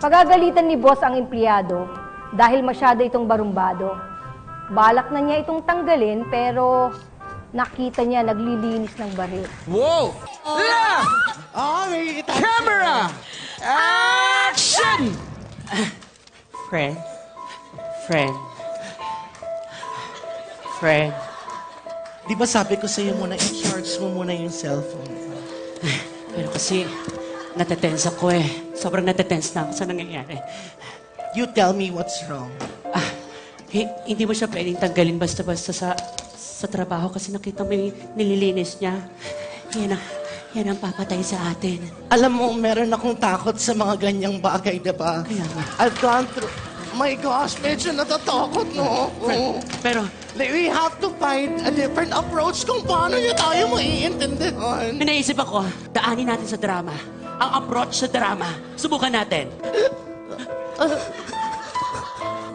Pagagalitan ni boss ang empleyado dahil masyado itong barumbado. Balak na niya itong tanggalin pero nakita niya naglilinis ng baril. Wow! Yeah! May itaas. Camera! Action! Friend? Friend? Friend? Di ba sabi ko sa'yo muna, i-charge mo muna yung cellphone. Pero kasi, natetense ako eh. Sobrang natetense na ako sa nangyayari. You tell me what's wrong. Hindi mo siya pwedeng tanggalin basta-basta sa trabaho kasi nakita mo yung nililinis niya. Yan ang papatay sa atin. Alam mo, meron akong takot sa mga ganyang bagay, diba? Kaya nga. I've gone through... My gosh, medyo natatakot, no? Pero, We have to find a different approach kung paano niya tayo maiintindihan. naisip ako, daanin natin sa drama. Ang approach sa drama. Subukan natin.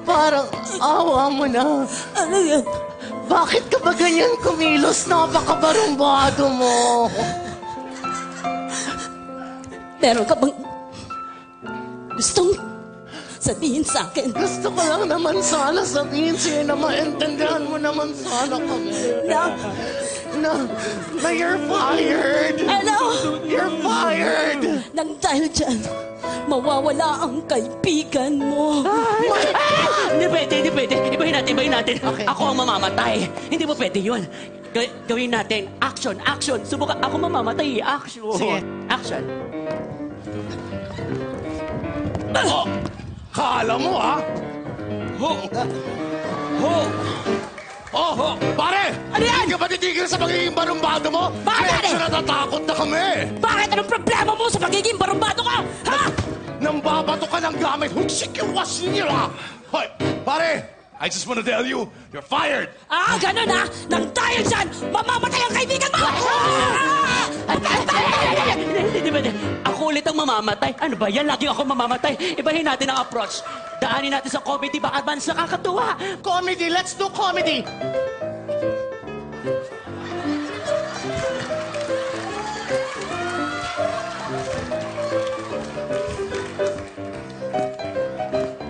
Parang awa mo na. Ano yan? Bakit ka ba ganyan kumilos? Napakabarumbado mo. Meron ka bang gustong sabihin sa akin? Gusto ko lang naman sana sabihin sa'yo na maintindihan mo naman sana kami. Na you're fired. Ano? You're fired. Nang dahil dyan, mawawala ang kaibigan mo. Hindi pwede. Ibahin natin. Okay. Ako ang mamamatay. Hindi mo pwede yun. Gawin natin. Action. Subukan. Ako mamamatay. Action. Sige. Action. Oh! Kala mo, ha? Ho! Pare! Ano yan? Hindi ka ba titigil sa pagiging barumbado mo? Bakit? Medyo natatakot na kami! Bakit? Anong problema mo sa pagiging barumbado ko? Ha? Nang babato ka ng gamit, hugsik yung wasin nila! Hoy, pare! I just want to tell you, you're fired! Ganun ha? Nang dahil dyan, mamamatay ang kaibigan mo! Hindi pwede. Ako ulit ang mamamatay. Ano ba yan? Laging ako mamamatay. Ibahin natin ang approach. Daanin natin sa comedy. Baka ba nakakatuwa? Comedy, let's do comedy.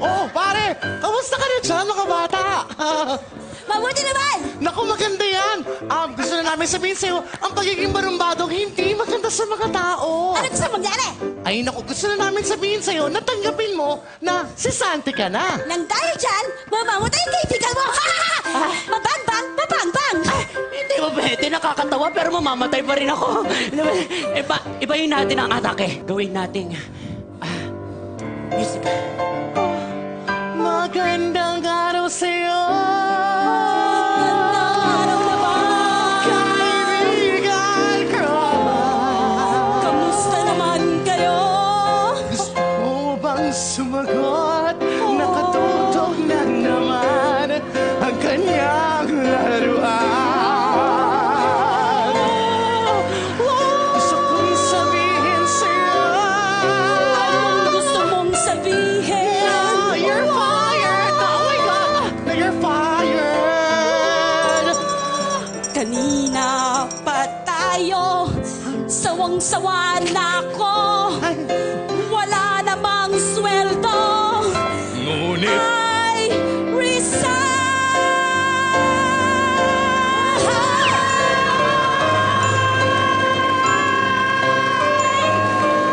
Oh, pare! Kamusta ka na dyan, mga bata? Mabuti naman! Naku, maganda yan. Gusto na namin sabihin sa'yo, ang pagiging barumbadong hindi maganda sa mga tao. Ano gusto mangyari? Ay, naku, gusto na namin sabihin sa'yo na tanggapin mo na si Santi ka na. Nang dahil dyan, mamamatay ang kaibigan mo! Mabangbang! Hindi mo pwede. Nakakatawa pero mamamatay pa rin ako. Ibahin natin ang atake. Gawin nating musical. Magandang araw sa'yo. Magandang araw naman! Kaibigan ko. Kamusta naman kayo? Gusto mo bang sumagot? Nakatutok na naman ang kanyang laruan. Gusto kong sabihin sa'yo. Anong gusto mong sabihin? You're fired! Oh my God! You're fired! Kanina pa tayo, sawang-sawa na ako. Wala namang sweldo. Ngunit, I resign!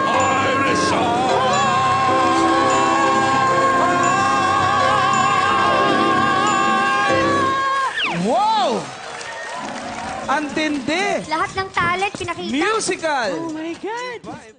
I resign! Wow! Ang tindi! Lahat ng talent pinakita. Musical! Oh my God!